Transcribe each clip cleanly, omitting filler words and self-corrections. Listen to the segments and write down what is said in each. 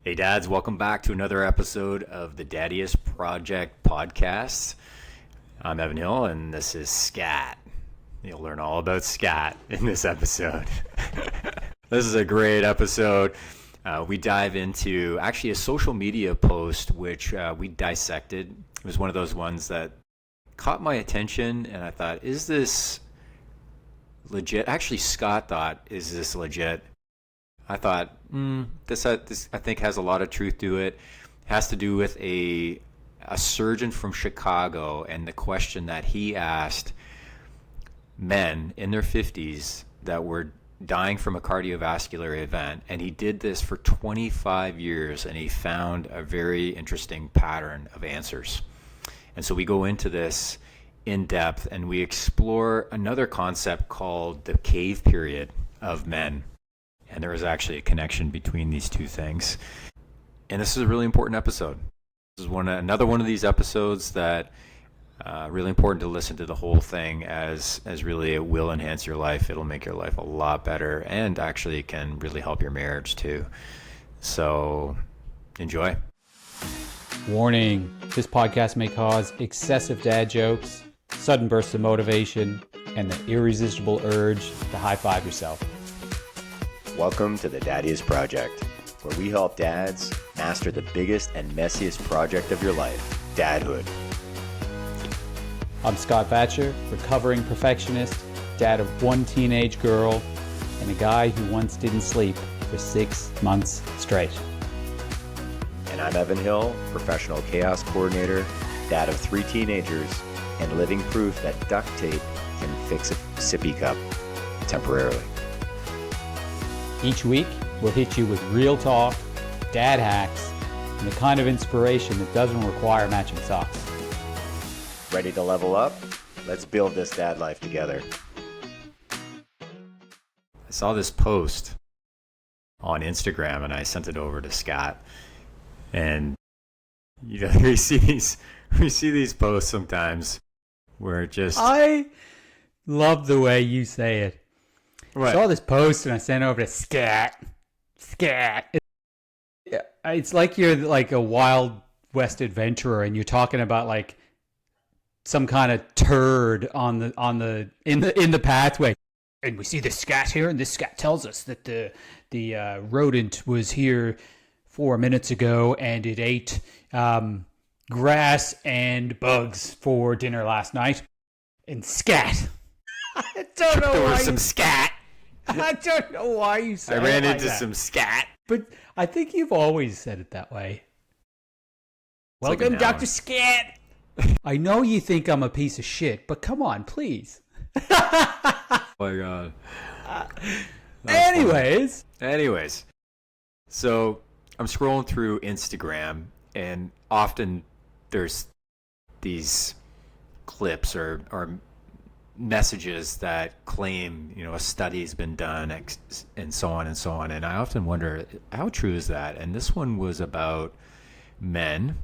Hey dads, welcome back to another episode of the Daddiest Project podcast. I'm Evan Hill and this is Scat. You'll learn all about Scat in this episode. This is a great episode. We dive into actually a social media post which we dissected. It was one of those ones that caught my attention and I thought, is this legit? Actually, Scott thought, is this legit? I thought, this I think has a lot of truth to it. It has to do with a surgeon from Chicago and the question that he asked men in their 50s that were dying from a cardiovascular event. And he did this for 25 years and he found a very interesting pattern of answers. And so we go into this in depth and we explore another concept called the cave period of men. And there is actually a connection between these two things. And this is a really important episode. This is another one of these episodes that really important to listen to the whole thing as really it will enhance your life. It'll make your life a lot better and actually it can really help your marriage too. So enjoy. Warning, this podcast may cause excessive dad jokes, sudden bursts of motivation, and the irresistible urge to high-five yourself. Welcome to the Daddiest Project, where we help dads master the biggest and messiest project of your life, dadhood. I'm Scott Batcher, recovering perfectionist, dad of one teenage girl, and a guy who once didn't sleep for 6 months straight. And I'm Evan Hill, professional chaos coordinator, dad of 3 teenagers, and living proof that duct tape can fix a sippy cup temporarily. Each week, we'll hit you with real talk, dad hacks, and the kind of inspiration that doesn't require matching socks. Ready to level up? Let's build this dad life together. I saw this post on Instagram and I sent it over to Scott. And you know, we see these posts sometimes where it just I love the way you say it. What? I saw this post and I sent it over to Scat. It's like you're like a Wild West adventurer and you're talking about like some kind of turd in the pathway. And we see the scat here, and this scat tells us that the rodent was here 4 minutes ago and it ate grass and bugs for dinner last night. And scat. I don't know there why was some scat. I don't know why you said it. I ran like into that. some scat. But I think you've always said it that way. Like Welcome, Dr. Scat. I know you think I'm a piece of shit, but come on, please. Oh my god. Anyways, so I'm scrolling through Instagram and often there's these clips or messages that claim, you know, a study's been done and so on and so on. And I often wonder, how true is that? And this one was about men.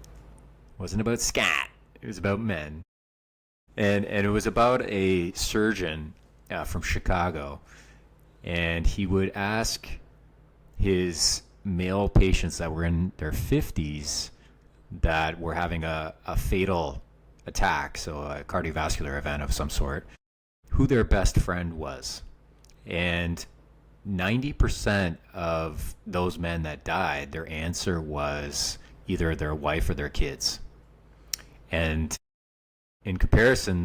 It wasn't about scat. It was about men. And it was about a surgeon from Chicago. And he would ask his male patients that were in their 50s that were having a fatal attack, so a cardiovascular event of some sort, who their best friend was. And 90% of those men that died, their answer was either their wife or their kids. And in comparison,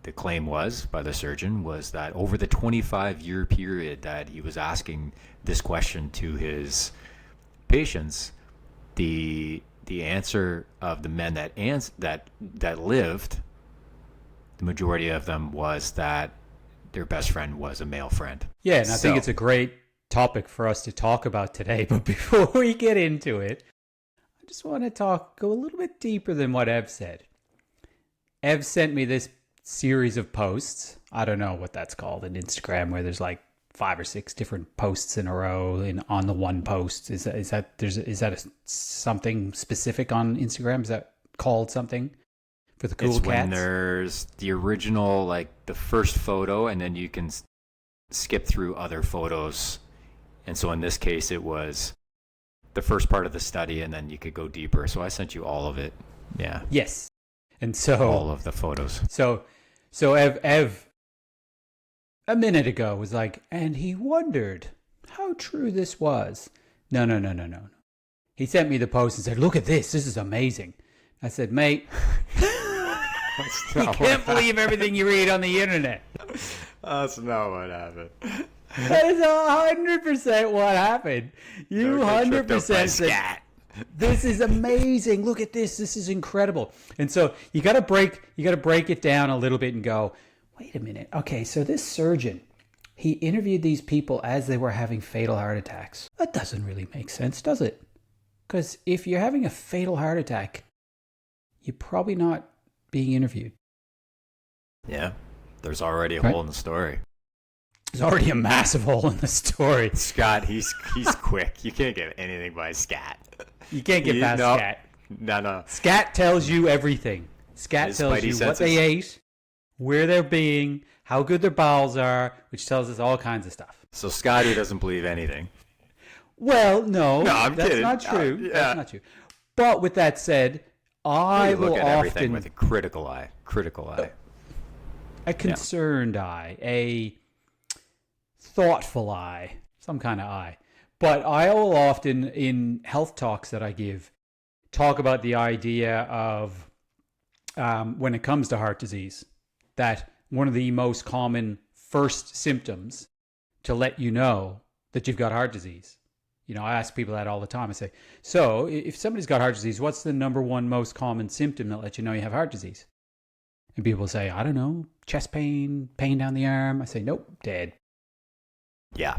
the claim was by the surgeon was that over the 25-year period that he was asking this question to his patients, the answer of the men that lived, the majority of them was that their best friend was a male friend. Yeah, and I think it's a great topic for us to talk about today. But before we get into it, I just want to go a little bit deeper than what Ev said. Ev sent me this series of posts. I don't know what that's called in Instagram, where there's like 5 or 6 different posts in a row on the one post. Is that something specific on Instagram? Is that called something for the cool it's cats? When there's the original, like the first photo, and then you can skip through other photos. And so in this case, it was the first part of the study, and then you could go deeper. So I sent you all of it. Yeah. Yes. And so all of the photos. So Ev a minute ago was like, and he wondered how true this was. No. He sent me the post and said, look at this. This is amazing. I said, mate, you can't believe everything you read on the internet. That's not what happened. That is 100% what happened. You 100% said, this is amazing. Look at this. This is incredible. And so you got to break it down a little bit and go, wait a minute. Okay, so this surgeon, he interviewed these people as they were having fatal heart attacks. That doesn't really make sense, does it? Because if you're having a fatal heart attack, you're probably not being interviewed. Yeah, there's already a hole in the story. There's already a massive hole in the story. Scott, he's quick. You can't get anything by Scat. You can't get past Scat. No. Scat tells you everything. Scat tells you what they ate, where they're being, how good their bowels are, which tells us all kinds of stuff. So Scotty doesn't believe anything. Well, no, I'm that's kidding. not true. Yeah. That's not true. But with that said, I will look at everything often with a critical eye. a concerned eye, a thoughtful eye, some kind of eye. But I will often, in health talks that I give, talk about the idea of when it comes to heart disease, that one of the most common first symptoms to let you know that you've got heart disease. You know, I ask people that all the time. I say, so if somebody's got heart disease, what's the number one most common symptom that lets you know you have heart disease? And people say, I don't know, chest pain, pain down the arm. I say, nope, dead. Yeah.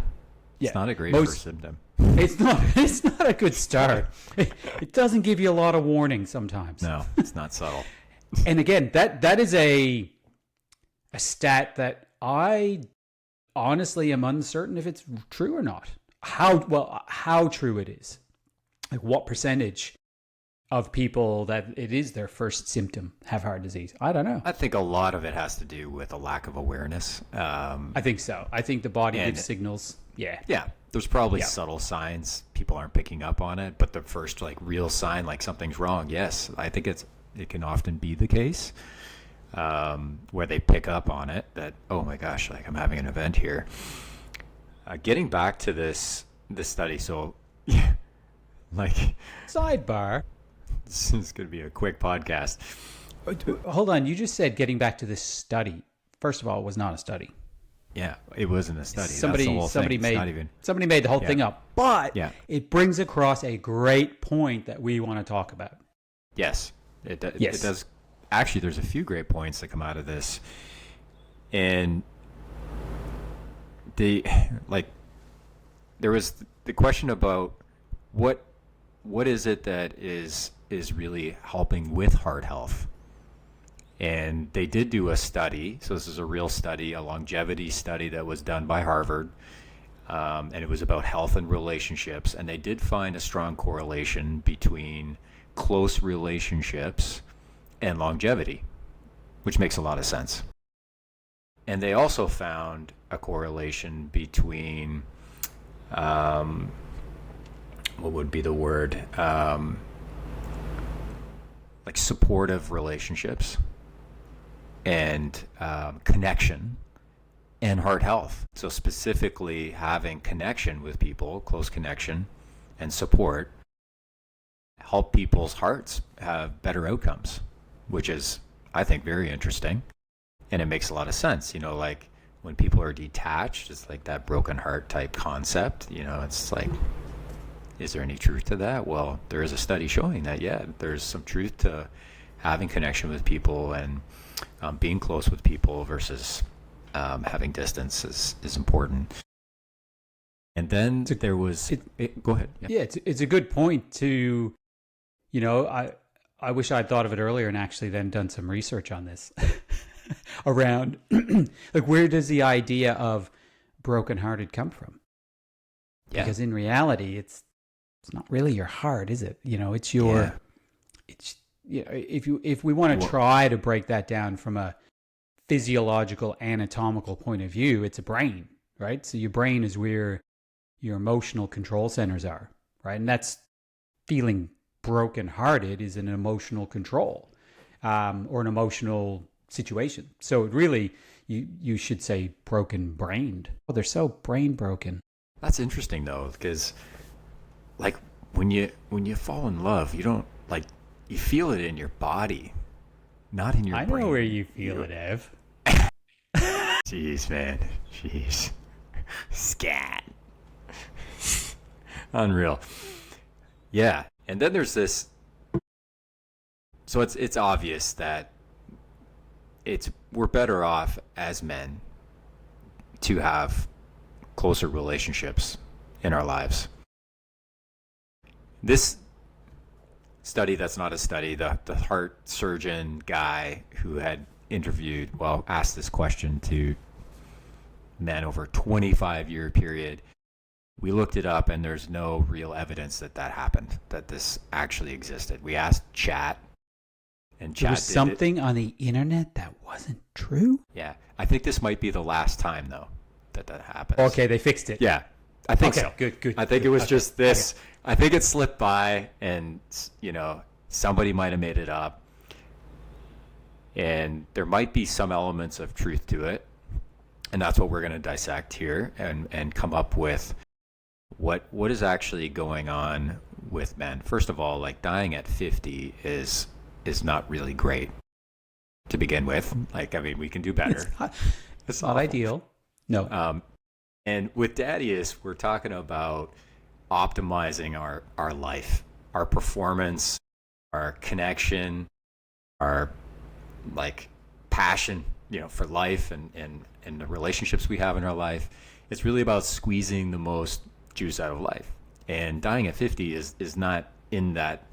It's not a great first symptom. It's not a good start. It doesn't give you a lot of warning sometimes. No, it's not subtle. And again, that is a stat that I honestly am uncertain if it's true or not. How true it is. Like what percentage of people that it is their first symptom have heart disease? I don't know. I think a lot of it has to do with a lack of awareness. I think so. I think the body gives signals. Yeah. Yeah. There's probably subtle signs. People aren't picking up on it. But the first like real sign, like something's wrong, yes, I think it can often be the case where they pick up on it that, oh my gosh, like I'm having an event here. Getting back to this study, so yeah, like sidebar. This is going to be a quick podcast. Hold on, you just said getting back to this study. First of all, it was not a study. Yeah, it wasn't a study. Somebody made the whole thing up, but it brings across a great point that we want to talk about. Yes, it does. Actually, there's a few great points that come out of this, and there was the question about what is it that is really helping with heart health. And they did do a study. So this is a real study, a longevity study that was done by Harvard. And it was about health and relationships. And they did find a strong correlation between close relationships and longevity, which makes a lot of sense. And they also found a correlation between, what would be the word, like supportive relationships and connection and heart health. So specifically having connection with people, close connection and support, help people's hearts have better outcomes, which is, I think, very interesting. And it makes a lot of sense, you know, like when people are detached, it's like that broken heart type concept, you know, it's like, is there any truth to that? Well, there is a study showing that, yeah, there's some truth to having connection with people and being close with people versus having distance is important. And then there was, go ahead. Yeah, it's a good point to, you know, I wish I'd thought of it earlier and actually then done some research on this around, like, where does the idea of brokenhearted come from? Yeah. Because in reality, it's not really your heart, is it? You know, it's your, it's, you know, if we want to try to break that down from a physiological, anatomical point of view, it's a brain, right? So your brain is where your emotional control centers are, right? And that's feeling brokenhearted is an emotional control, or an emotional situation. So it really, you should say broken brained. Oh, they're so brain broken. That's interesting though, because like when you fall in love, you don't like you feel it in your body, not in your brain. I know where you feel it, Ev. Jeez, man. Jeez. Scat. Unreal. Yeah. And then there's this. So it's obvious that we're better off as men to have closer relationships in our lives. This study, that's not a study, the heart surgeon guy who had asked this question to men over a 25-year period, we looked it up and there's no real evidence that happened, that this actually existed. We asked chat, and chat there was something on the internet that wasn't true? Yeah. I think this might be the last time, though, that happens. Okay, they fixed it. Yeah. I think so. Good. I think it was just this. Okay. I think it slipped by and, somebody might have made it up. And there might be some elements of truth to it. And that's what we're going to dissect here and come up with what is actually going on with men. First of all, like dying at 50 is not really great to begin with. We can do better. It's not ideal. No. And with Daddiest, we're talking about optimizing our life, our performance, our connection, our passion, for life and the relationships we have in our life. It's really about squeezing the most juice out of life. And dying at 50 is not in that,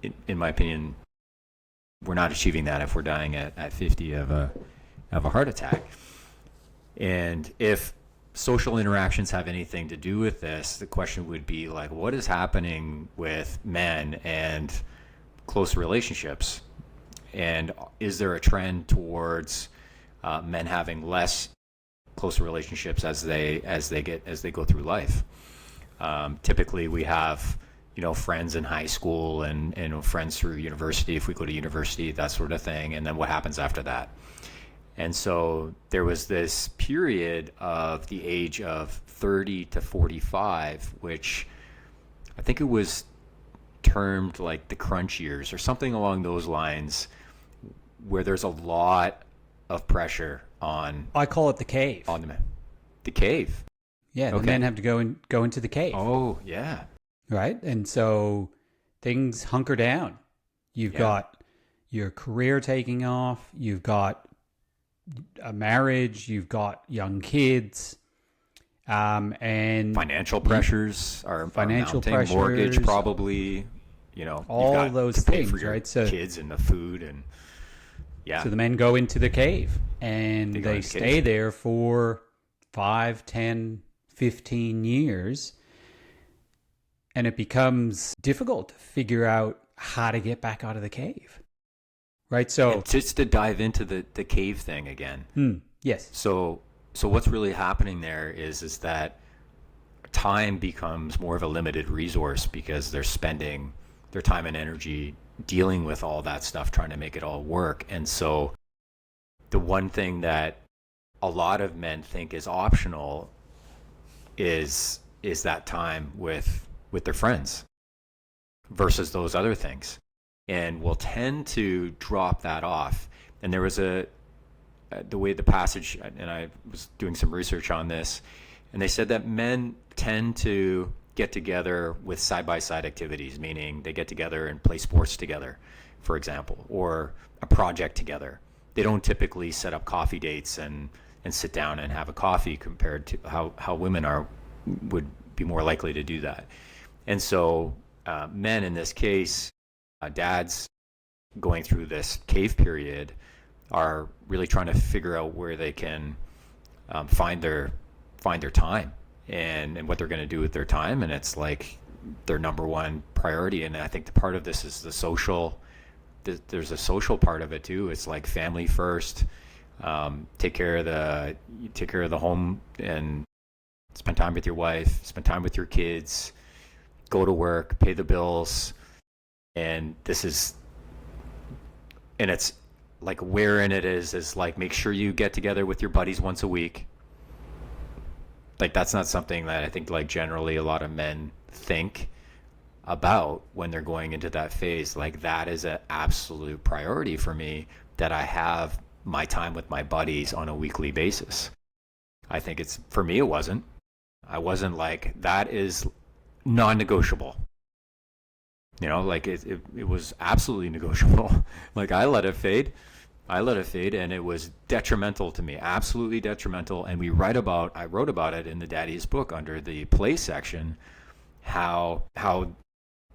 in my opinion, we're not achieving that if we're dying at 50 of a heart attack. And if social interactions have anything to do with this, the question would be what is happening with men and close relationships? And is there a trend towards men having less close relationships as they go through life? Typically, we have friends in high school and friends through university. If we go to university, that sort of thing, and then what happens after that? And so there was this period of the age of 30 to 45, which I think it was termed the crunch years or something along those lines, where there's a lot of pressure on. I call it the cave. On the men. The cave. Yeah, the men have to go into the cave. Oh, yeah. Right? And so things hunker down. You've got your career taking off. You've got a marriage. You've got young kids. And financial pressures are mounting. Mortgage probably, all you've got those to pay things, for your right? So kids and the food and So the men go into the cave and they stay there for 5, 10, 15 years. And it becomes difficult to figure out how to get back out of the cave. Right? So and just to dive into the cave thing again. Yes. So what's really happening there is that time becomes more of a limited resource because they're spending their time and energy dealing with all that stuff, trying to make it all work. And so the one thing that a lot of men think is optional is that time with their friends versus those other things, and will tend to drop that off. And there was the way the passage, and I was doing some research on this, and they said that men tend to get together with side-by-side activities, meaning they get together and play sports together, for example, or a project together. They don't typically set up coffee dates and sit down and have a coffee compared to how women would be more likely to do that. And so men in this case, dads going through this cave period, are really trying to figure out where they can find their time and what they're going to do with their time. And it's their number one priority. And I think the part of this is the social. There's a social part of it too. It's family first. Take care of the home and spend time with your wife. Spend time with your kids. go to work, pay the bills, and it's like wherein it is like make sure you get together with your buddies once a week. Like that's not something that I think like generally a lot of men think about when they're going into that phase. Like that is an absolute priority for me, that I have my time with my buddies on a weekly basis. I think it's, for me, I wasn't like, that is non-negotiable. You know, like it was absolutely negotiable. Like I let it fade, and it was detrimental to me, absolutely detrimental. And I wrote about it in the Daddy's book under the play section, how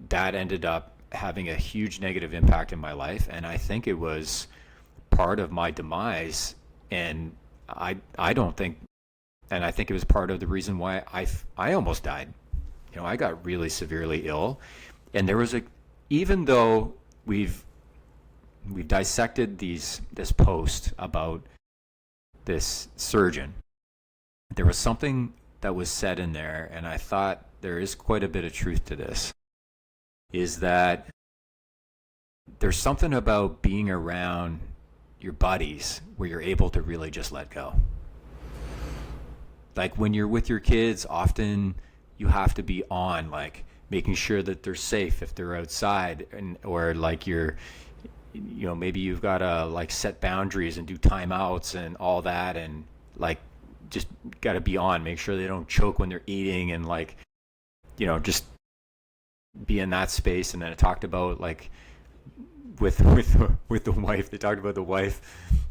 that ended up having a huge negative impact in my life. And I think it was part of my demise. And I think it was part of the reason why I almost died. You know, I got really severely ill. And there was even though we've dissected this post about this surgeon, there was something that was said in there, and I thought there is quite a bit of truth to this, is that there's something about being around your buddies where you're able to really just let go. Like when you're with your kids, often you have to be on, like making sure that they're safe if they're outside, or like maybe you've got to like set boundaries and do timeouts and all that, and like just got to be on, make sure they don't choke when they're eating, and like, just be in that space. And then it talked about like with the wife, they talked about the wife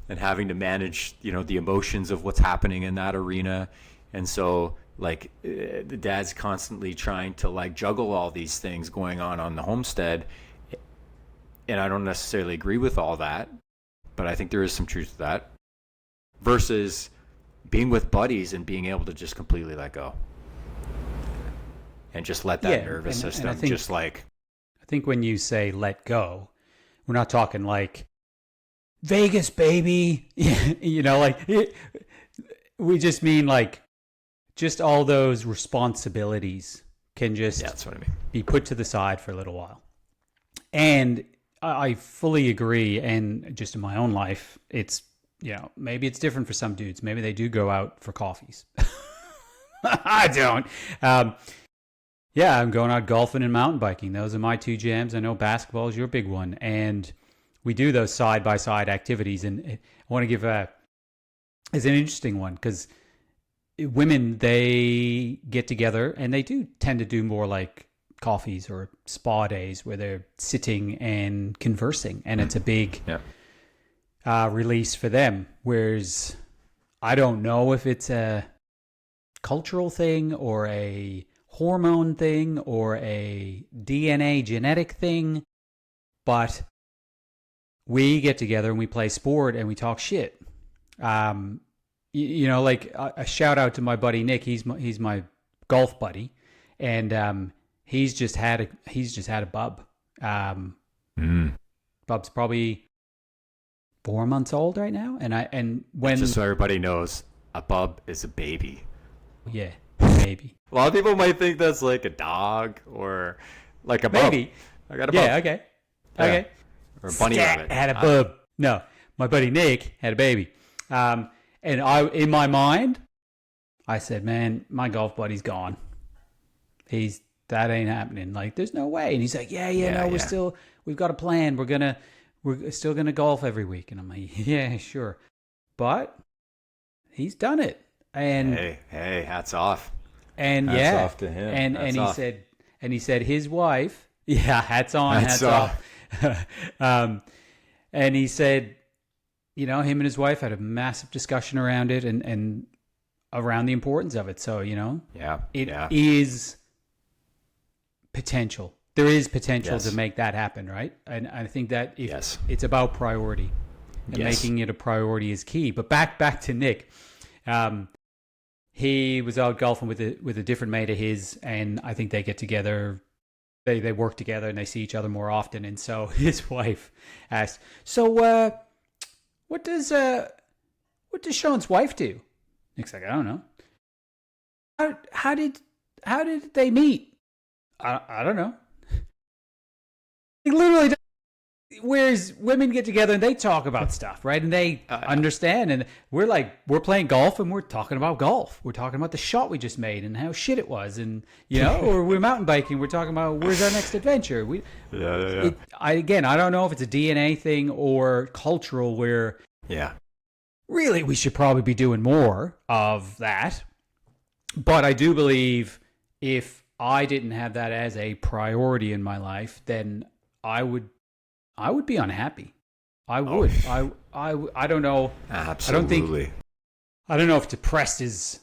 and having to manage, the emotions of what's happening in that arena. And so like the dad's constantly trying to like juggle all these things going on the homestead. And I don't necessarily agree with all that, but I think there is some truth to that, versus being with buddies and being able to just completely let go and just let that nervous system I think when you say let go, we're not talking like Vegas, baby, we just mean like just all those responsibilities can just that's what I mean. Be put to the side for a little while. And I fully agree. And just in my own life, it's, maybe it's different for some dudes. Maybe they do go out for coffees. I don't. I'm going out golfing and mountain biking. Those are my two jams. I know basketball is your big one. And we do those side-by-side activities. And I want to give it's an interesting one, because women, they get together and they do tend to do more like coffees or spa days where they're sitting and conversing, and it's a big release for them. Whereas I don't know if it's a cultural thing or a hormone thing or a DNA genetic thing, but we get together and we play sport and we talk shit. Like a shout out to my buddy Nick. He's my golf buddy, and he's just had a bub. Bub's probably 4 months old right now, and when, just so everybody knows, a bub is a baby. Yeah, baby. A lot of people might think that's like a dog or like a baby. Bub. I got a bub. Yeah, okay. Yeah. Okay. Or a bunny rabbit. Had a bub. No, my buddy Nick had a baby. And in my mind, I said, man, my golf buddy's gone. That ain't happening. Like, there's no way. And he's like, we've got a plan. We're still gonna golf every week. And I'm like, yeah, sure. But he's done it. And hey, hats off. And hats off to him. And he said his wife, hats on, hats off. And he said, him and his wife had a massive discussion around it and around the importance of it. So, it is potential. There is potential to make that happen, right? And I think that it's about priority, and making it a priority is key. But back to Nick. He was out golfing with a different mate of his, and I think they get together. They work together and they see each other more often. And so his wife asked, "So, what does Sean's wife do?" Nick's like, "I don't know." How did they meet? I don't know. It literally, whereas women get together and they talk about stuff, right? And they understand. And we're playing golf and we're talking about golf. We're talking about the shot we just made and how shit it was. And, or we're mountain biking. We're talking about where's our next adventure. I don't know if it's a DNA thing or cultural where really we should probably be doing more of that. But I do believe if I didn't have that as a priority in my life, then I would be unhappy. I would. I don't know. Absolutely. I don't know if depressed is.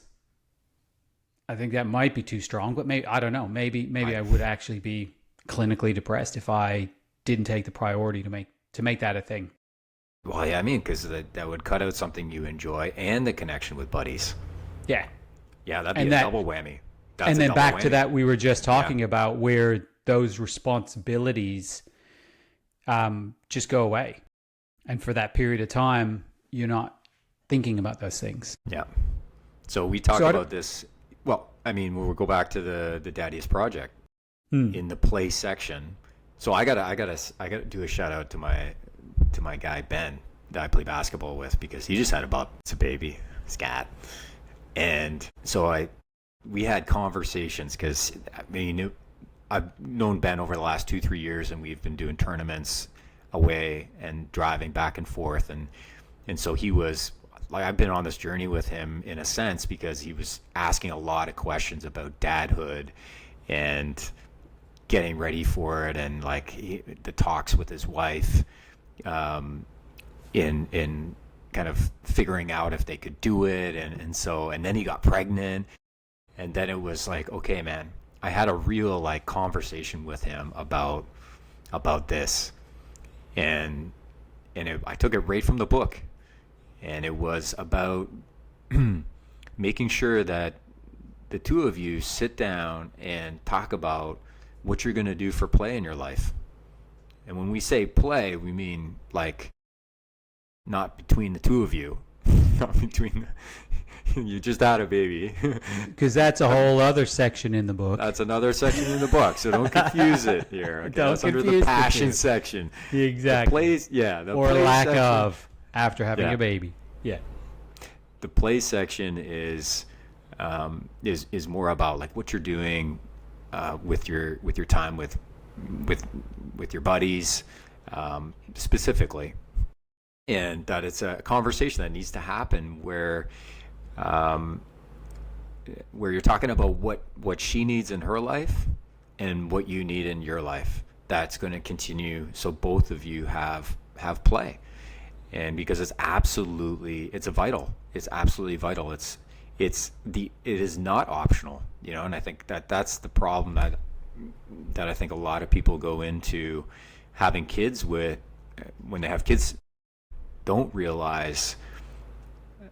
I think that might be too strong, but maybe I don't know. Maybe I would actually be clinically depressed if I didn't take the priority to make that a thing. Well, yeah, I mean, because that would cut out something you enjoy and the connection with buddies. Yeah. Yeah, that'd be a double whammy. And then back to that we were just talking about where those responsibilities just go away. And for that period of time, you're not thinking about those things. Yeah. So we talked about this. Well, I mean, we'll go back to the Daddiest project in the play section. So I gotta do a shout out to my guy Ben that I play basketball with, because he just had it's a baby, scat. And so we had conversations, because I mean, I've known Ben over the last 2-3 years, and we've been doing tournaments away and driving back and forth, and so he was like, I've been on this journey with him in a sense, because he was asking a lot of questions about dadhood and getting ready for it, and like the talks with his wife in kind of figuring out if they could do it, and then he got pregnant, and then it was like, okay, man, I had a real like conversation with him about this, and I took it right from the book, and it was about making sure that the two of you sit down and talk about what you're going to do for play in your life. And when we say play, we mean like not between the two of you, not between you just had a baby, because that's a whole other section in the book. That's another section in the book, so don't confuse it here. Okay? That's under the passion section. Exactly. Or lack of after having a baby. Yeah. The play section is more about like what you're doing with your time with your buddies, specifically, and that it's a conversation that needs to happen where you're talking about what she needs in her life and what you need in your life. That's going to continue, so both of you have play, and because it's absolutely vital. It is not optional, and I think that's the problem that I think a lot of people go into having kids with, when they have kids, don't realize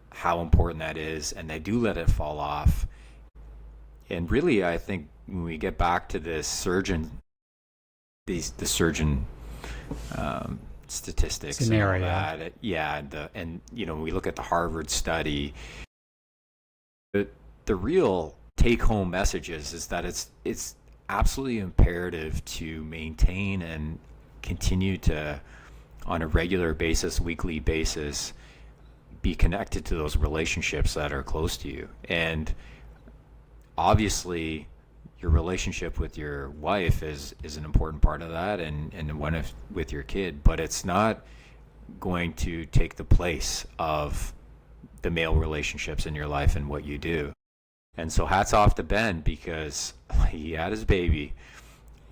how important that is, and they do let it fall off. And really, I think when we get back to this surgeon statistics scenario, and all that, we look at the Harvard study, the real take-home message is that it's absolutely imperative to maintain and continue to, on a regular basis, weekly basis, be connected to those relationships that are close to you. And obviously your relationship with your wife is an important part of that, and one with your kid, but it's not going to take the place of the male relationships in your life and what you do. And so hats off to Ben, because he had his baby,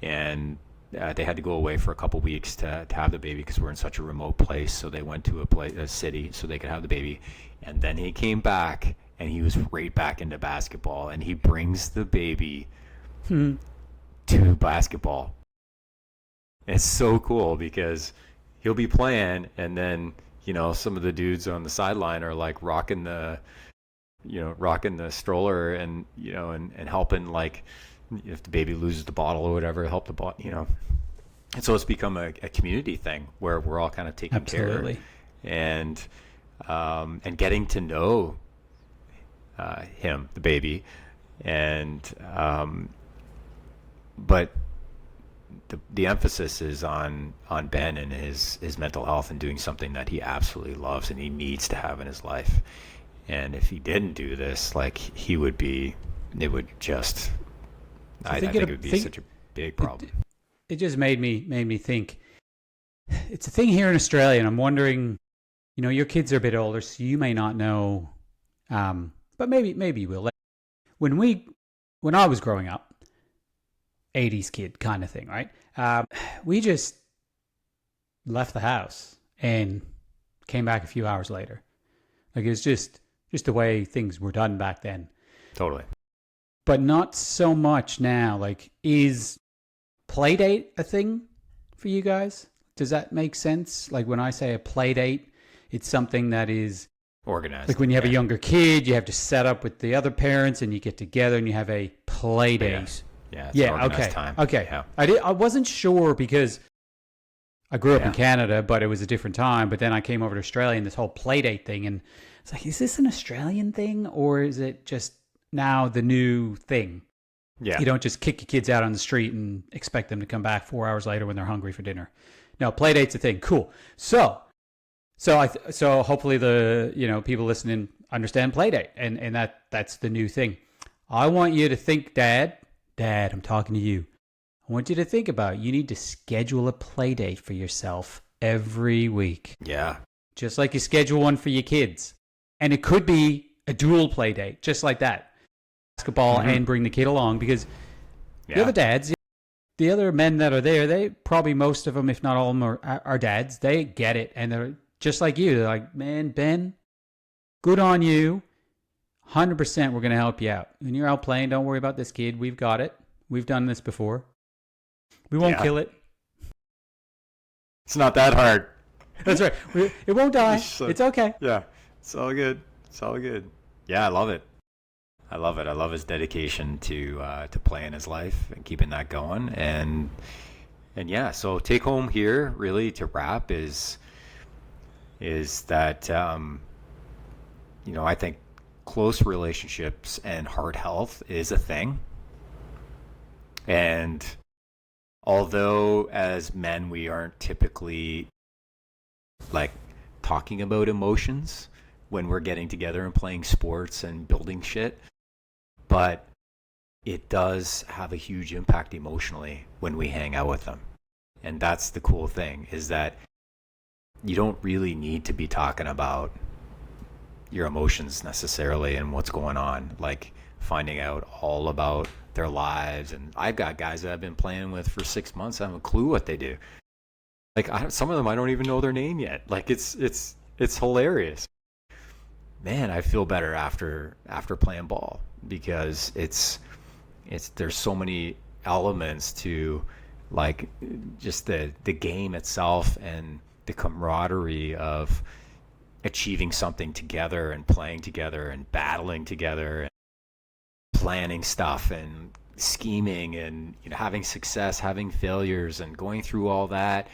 and they had to go away for a couple weeks to have the baby, because we're in such a remote place. So they went to a city so they could have the baby. And then he came back, and he was right back into basketball, and he brings the baby to basketball. It's so cool, because he'll be playing, and then some of the dudes on the sideline are like rocking the stroller, and and helping, like if the baby loses the bottle or whatever, help the bottle, And so it's become a community thing where we're all kind of taking care, and getting to know him, the baby, and but the emphasis is on Ben and his mental health and doing something that he absolutely loves and he needs to have in his life. And if he didn't do this, like he would be, it would just, I think it would be such a big problem. It just made me think. It's a thing here in Australia, and I'm wondering, your kids are a bit older, so you may not know, but maybe you will. Like, when I was growing up, 80s kid kind of thing, right? We just left the house and came back a few hours later. Like, it was just the way things were done back then. Totally. But not so much now. Like, is Playdate a thing for you guys? Does that make sense? Like, when I say a Playdate, it's something that is organized. Like when you have a younger kid, you have to set up with the other parents and you get together and you have a Playdate. Yeah. Okay. Time. Okay. Yeah. I wasn't sure because I grew up in Canada, but it was a different time. But then I came over to Australia and this whole Playdate thing, and it's like, is this an Australian thing or is it just now the new thing? Yeah. You don't just kick your kids out on the street and expect them to come back 4 hours later when they're hungry for dinner. No, Playdate's a thing. Cool. So hopefully the people listening understand Playdate, and that's the new thing. I want you to think, Dad, I'm talking to you. I want you to think about it. You need to schedule a Playdate for yourself every week. Yeah. Just like you schedule one for your kids. And it could be a dual Playdate, just like that. Basketball and bring the kid along, because the other dads, the other men that are there, they probably, most of them, if not all of them, are dads. They get it. And they're just like you. They're like, man, Ben, good on you. 100% we're going to help you out. When you're out playing, don't worry about this kid. We've got it. We've done this before. We won't kill it. It's not that hard. That's right. It won't die. It's okay. Yeah. It's all good. Yeah, I love it. I love his dedication to playing his life and keeping that going. And yeah, so take home here really to wrap is that, I think close relationships and heart health is a thing. And although as men, we aren't typically like talking about emotions when we're getting together and playing sports and building shit, but it does have a huge impact emotionally when we hang out with them. And that's the cool thing, is that you don't really need to be talking about your emotions necessarily and what's going on, like finding out all about their lives. And I've got guys that I've been playing with for 6 months. I have a clue what they do. Like some of them, I don't even know their name yet. Like it's hilarious. Man, I feel better after playing ball, because there's so many elements to like just the game itself and the camaraderie of achieving something together and playing together and battling together and planning stuff and scheming and having success, having failures, and going through all that.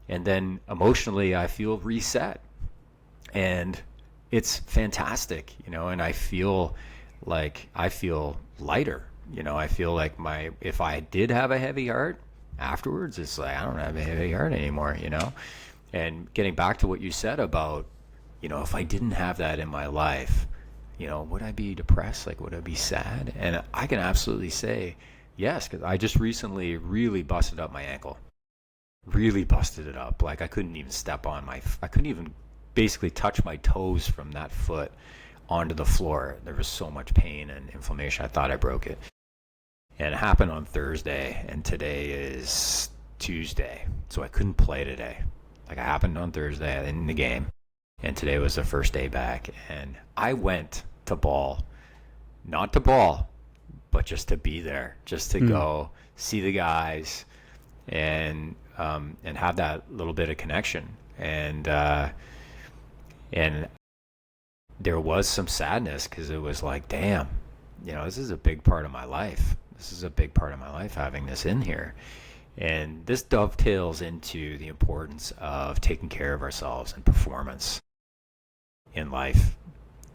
And then emotionally I feel reset, and it's fantastic, and I feel lighter. I feel like if I did have a heavy heart afterwards, it's like I don't have a heavy heart anymore, And getting back to what you said about, if I didn't have that in my life, would I be depressed? Like, would I be sad? And I can absolutely say yes, because I just recently really busted up my ankle. Really busted it up. Like, I couldn't even I couldn't even basically touch my toes from that foot onto the floor. There was so much pain and inflammation. I thought I broke it. And it happened on Thursday, and today is Tuesday. So I couldn't play today. Like, it happened on Thursday in the game, and today was the first day back. And I went to ball, not to ball, but just to be there, just to go see the guys and have that little bit of connection. And there was some sadness, because it was like, damn, this is a big part of my life. This is a big part of my life, having this in here. And this dovetails into the importance of taking care of ourselves and performance in life.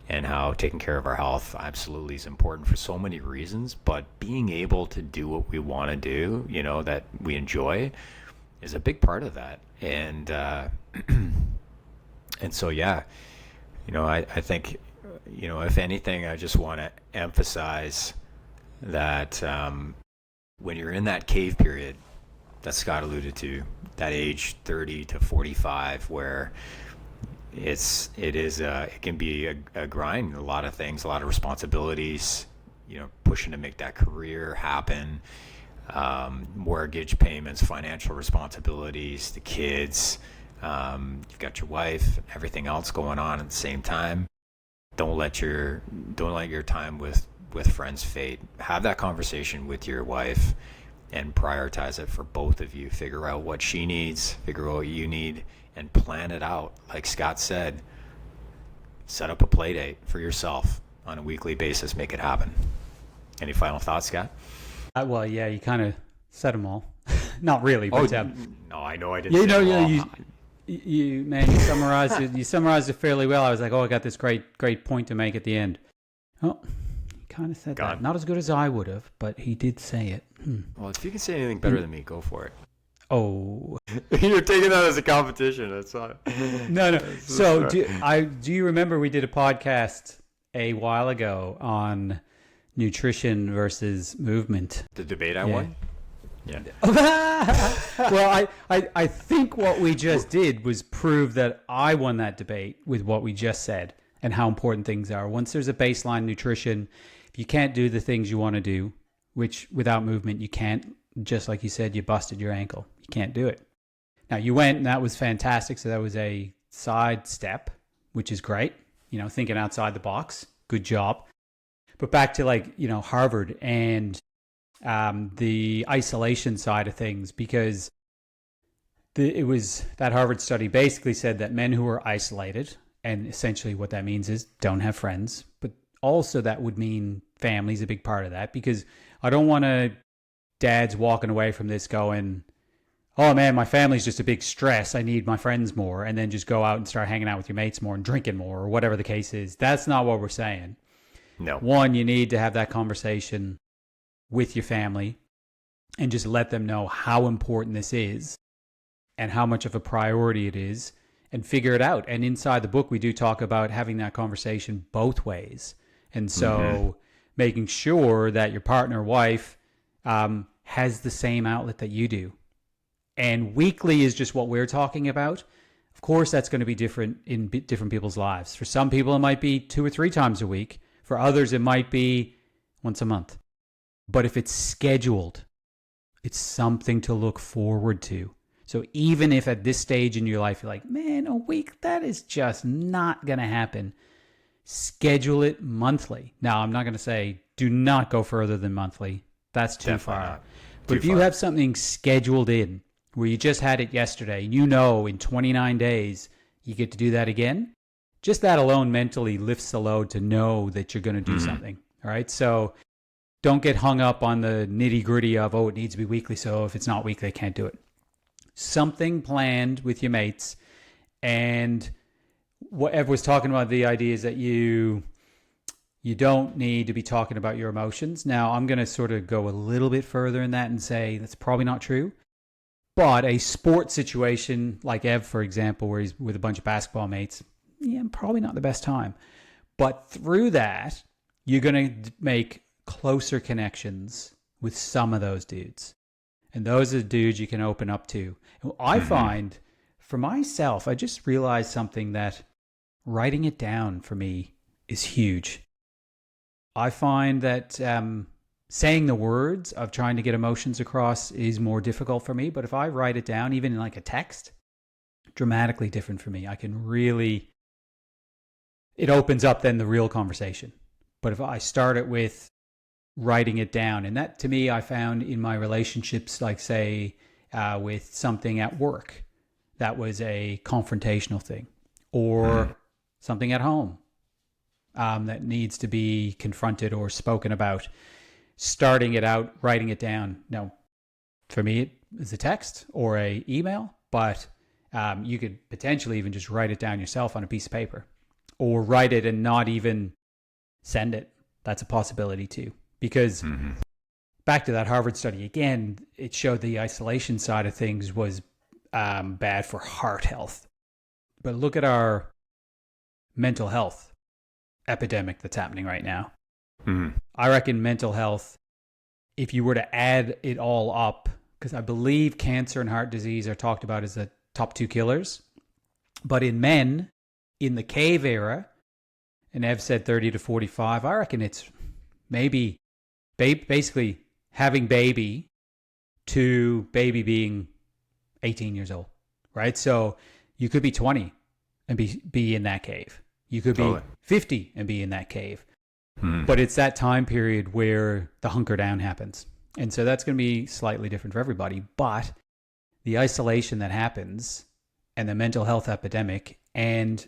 and how taking care of our health absolutely is important for so many reasons. But being able to do what we want to do, that we enjoy, is a big part of that. And and so, yeah, I think, if anything, I just want to emphasize that when you're in that cave period that Scott alluded to, that age 30 to 45, where it can be a grind, a lot of things, a lot of responsibilities, pushing to make that career happen, mortgage payments, financial responsibilities, the kids, you've got your wife, everything else going on at the same time. Don't let your time with friends fade. Have that conversation with your wife and prioritize it for both of you. Figure out what she needs, figure out what you need, and plan it out. Like Scott said, set up a play date for yourself on a weekly basis. Make it happen. Any final thoughts, Scott? Well, yeah, you kind of said them all. Not really, but no, I know I didn't. You summarized it. You summarized it fairly well. I was like, I got this great point to make at the end. Oh, he kind of said that. Not as good as I would have, but he did say it. Well, if you can say anything better than me, go for it. Oh, you're taking that as a competition. That's not. No. So do you remember we did a podcast a while ago on nutrition versus movement? The debate I won? Yeah. Well, I think what we just did was prove that I won that debate with what we just said and how important things are. Once there's a baseline nutrition, if you can't do the things you want to do, which without movement you can't, just like you said, you busted your ankle. You can't do it. Now you went and that was fantastic. So that was a side step, which is great. Thinking outside the box. Good job. But back to Harvard and the isolation side of things, because it was that Harvard study basically said that men who are isolated, and essentially what that means is don't have friends, but also that would mean family's a big part of that, because I don't want dads walking away from this going, oh man, my family's just a big stress, I need my friends more, and then just go out and start hanging out with your mates more and drinking more or whatever the case is. That's not what we're saying. No. One, you need to have that conversation with your family and just let them know how important this is and how much of a priority it is, and figure it out. And inside the book, we do talk about having that conversation both ways. And so making sure that your partner or wife has the same outlet that you do. And weekly is just what we're talking about. Of course, that's going to be different in different people's lives. For some people, it might be 2 or 3 times a week. For others, it might be once a month. But if it's scheduled, it's something to look forward to. So even if at this stage in your life, you're like, man, a week, that is just not going to happen. Schedule it monthly. Now, I'm not going to say do not go further than monthly. That's too far. But if you have something scheduled in where you just had it yesterday, in 29 days, you get to do that again, just that alone mentally lifts the load to know that you're going to do something. All right. So don't get hung up on the nitty gritty of, it needs to be weekly. So if it's not weekly, I can't do it. Something planned with your mates. And what Ev was talking about, the idea is that you don't need to be talking about your emotions. Now, I'm going to sort of go a little bit further in that and say that's probably not true. But a sports situation like Ev, for example, where he's with a bunch of basketball mates, probably not the best time. But through that, you're going to make closer connections with some of those dudes. And those are the dudes you can open up to. And I find, for myself, I just realized something, that writing it down for me is huge. I find that saying the words of trying to get emotions across is more difficult for me. But if I write it down, even in like a text, dramatically different for me. I can really, it opens up then the real conversation. But if I start it with writing it down, and that to me, I found in my relationships, like say with something at work, that was a confrontational thing, or something at home that needs to be confronted or spoken about. Starting it out, writing it down. Now, for me, it is a text or a email, but you could potentially even just write it down yourself on a piece of paper. or write it and not even send it. That's a possibility too. Because back to that Harvard study again, it showed the isolation side of things was bad for heart health. But look at our mental health epidemic that's happening right now. I reckon mental health, if you were to add it all up, because I believe cancer and heart disease are talked about as the top 2 killers. But in men, in the cave era, and Ev said 30 to 45, I reckon it's maybe basically having baby to baby being 18 years old, right? So you could be 20 and be in that cave. You could be 50 and be in that cave. But it's that time period where the hunker down happens. And so that's going to be slightly different for everybody. But the isolation that happens and the mental health epidemic, and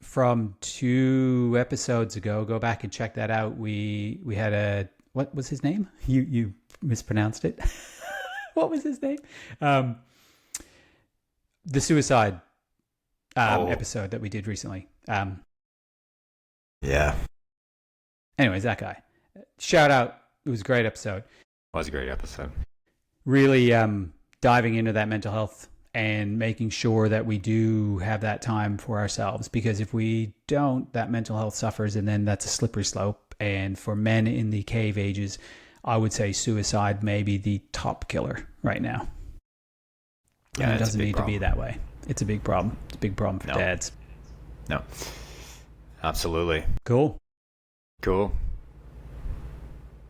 from 2 episodes ago, go back and check that out. We had a, what was his name? You mispronounced it. What was his name? The suicide episode that we did recently. Yeah. Anyways, that guy. Shout out. It was a great episode. It was a great episode. Really diving into that mental health and making sure that we do have that time for ourselves. Because if we don't, that mental health suffers, and then that's a slippery slope. And for men in the cave ages, I would say suicide may be the top killer right now. Yeah, and it doesn't need to be that way. It's a big problem. It's a big problem for dads. No. Absolutely. Cool.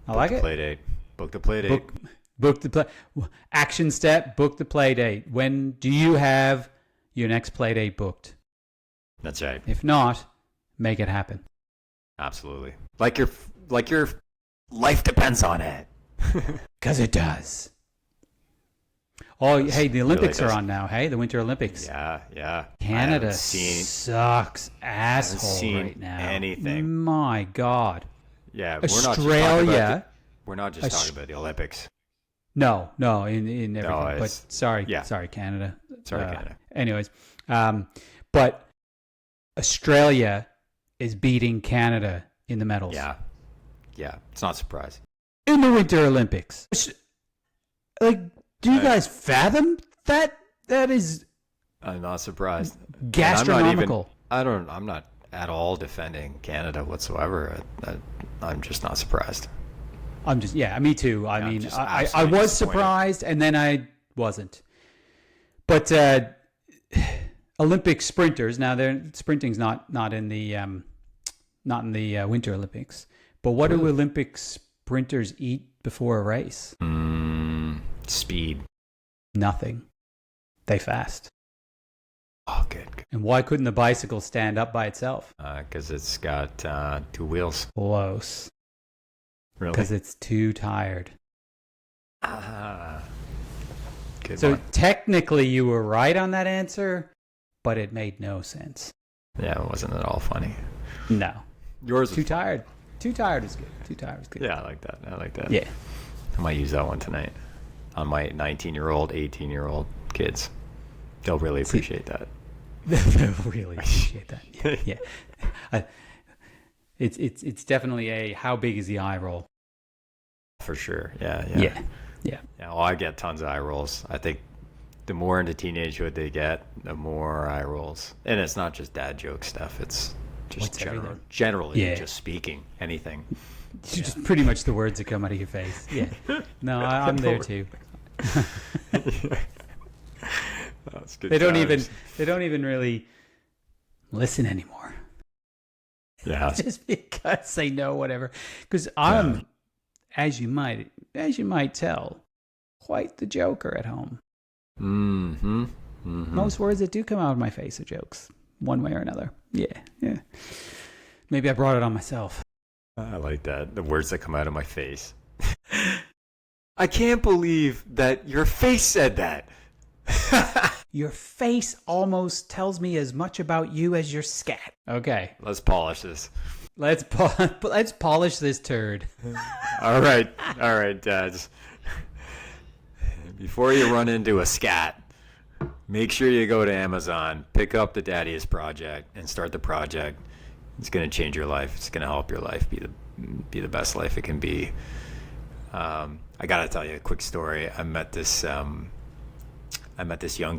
I like it. Playdate. Book the Playdate. Book the play. Action step. Book the Playdate. When do you have your next Playdate booked? That's right. If not, make it happen. Absolutely. Like your life depends on it. Because it does. Oh, hey, the Olympics are on now. Hey, the Winter Olympics. Yeah. Canada sucks asshole right now. Anything. My God. Yeah, Australia. We're not just talking about the Olympics. No, in everything. No, but sorry, Canada. Sorry, Canada. Anyways, but Australia is beating Canada in the medals. Yeah. It's not surprising. In the Winter Olympics. Like, do you guys fathom that? That is. I'm not surprised. Gastronomical. I'm not at all defending Canada whatsoever. I'm just not surprised. Me too. I was surprised, and then I wasn't. But Olympic sprinters, now sprinting's not in the Winter Olympics. But what do Olympic sprinters eat before a race? Speed. Nothing. They fast. Oh, good. And why couldn't the bicycle stand up by itself? Because it's got 2 wheels. Close. Really? Because it's too tired. Good So one. technically you were right on that answer, but it made no sense. Yeah, it wasn't at all funny. No. Yours Too tired. Too tired is good. Yeah, I like that. Yeah. I might use that one tonight on my 19-year-old, 18-year-old kids. They'll really appreciate that. They'll really appreciate that. Yeah. It's definitely a how big is the eye roll? For sure. Yeah. Well, I get tons of eye rolls. I think the more into teenagehood they get, the more eye rolls. And it's not just dad joke stuff. It's just generally just speaking, anything. Just pretty much the words that come out of your face. Yeah. No, I'm there too. That's good. They don't even really listen anymore. Yeah. Just because they know whatever. Because I'm, as you might tell, quite the joker at home. Mm-hmm. Most words that do come out of my face are jokes, one way or another. Yeah. Maybe I brought it on myself. I like that. The words that come out of my face. I can't believe that your face said that. Your face almost tells me as much about you as your scat. Okay. Let's polish this. Let's polish this turd. All right, dads. Before you run into a scat, make sure you go to Amazon, pick up the Daddiest Project, and start the project. It's going to change your life. It's going to help your life be the best life it can be. I got to tell you a quick story. I met this young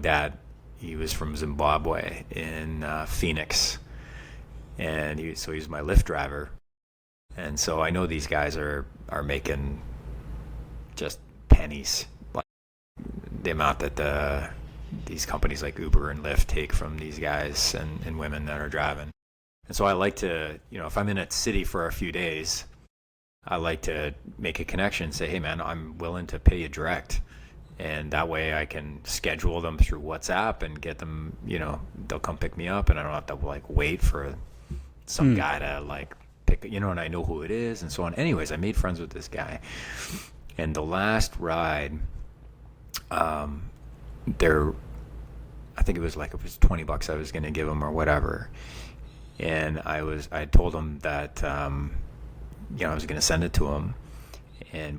dad. He was from Zimbabwe in Phoenix, and he's my Lyft driver. And so I know these guys are making just pennies, like the amount that these companies like Uber and Lyft take from these guys and women that are driving. And so I like to, if I'm in a city for a few days, I like to make a connection, say, hey man, I'm willing to pay you direct. And that way I can schedule them through WhatsApp and get them, they'll come pick me up, and I don't have to like wait for some guy to like pick, and I know who it is and so on. Anyways, I made friends with this guy. And the last ride, I think it was $20 I was going to give him or whatever. And I told him that, I was going to send it to him.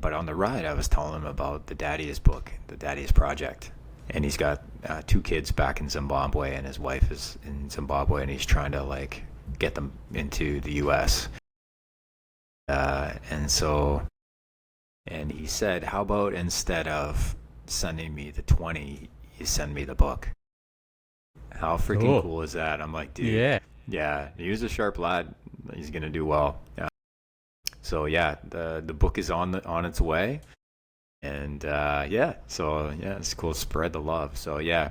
But on the ride, I was telling him about the Daddiest book, the Daddiest Project. And he's got 2 kids back in Zimbabwe, and his wife is in Zimbabwe, and he's trying to like get them into the U.S. And he said, how about instead of sending me the 20, you send me the book? How freaking cool is that? I'm like, dude, yeah, he's a sharp lad. He's going to do well. So yeah, the book is on its way, and it's cool. Spread the love. So yeah,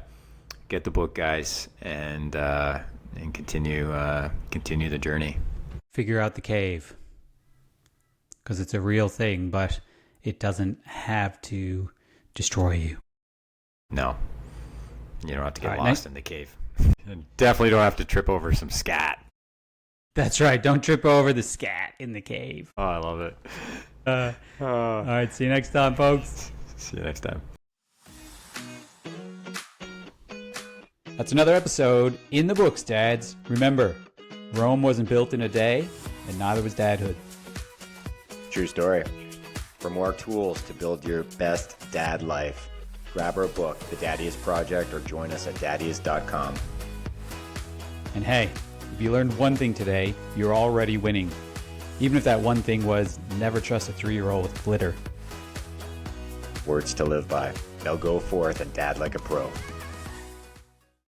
get the book, guys, and continue the journey. Figure out the cave, because it's a real thing, but it doesn't have to destroy you. No, you don't have to get lost in the cave. And definitely don't have to trip over some scat. That's right. Don't trip over the scat in the cave. Oh, I love it. All right. See you next time, folks. See you next time. That's another episode in the books, dads. Remember, Rome wasn't built in a day, and neither was dadhood. True story. For more tools to build your best dad life, grab our book, The Daddiest Project, or join us at daddiest.com. And hey, if you learned one thing today, you're already winning. Even if that one thing was never trust a 3-year-old with glitter. Words to live by. Now go forth and dad like a pro.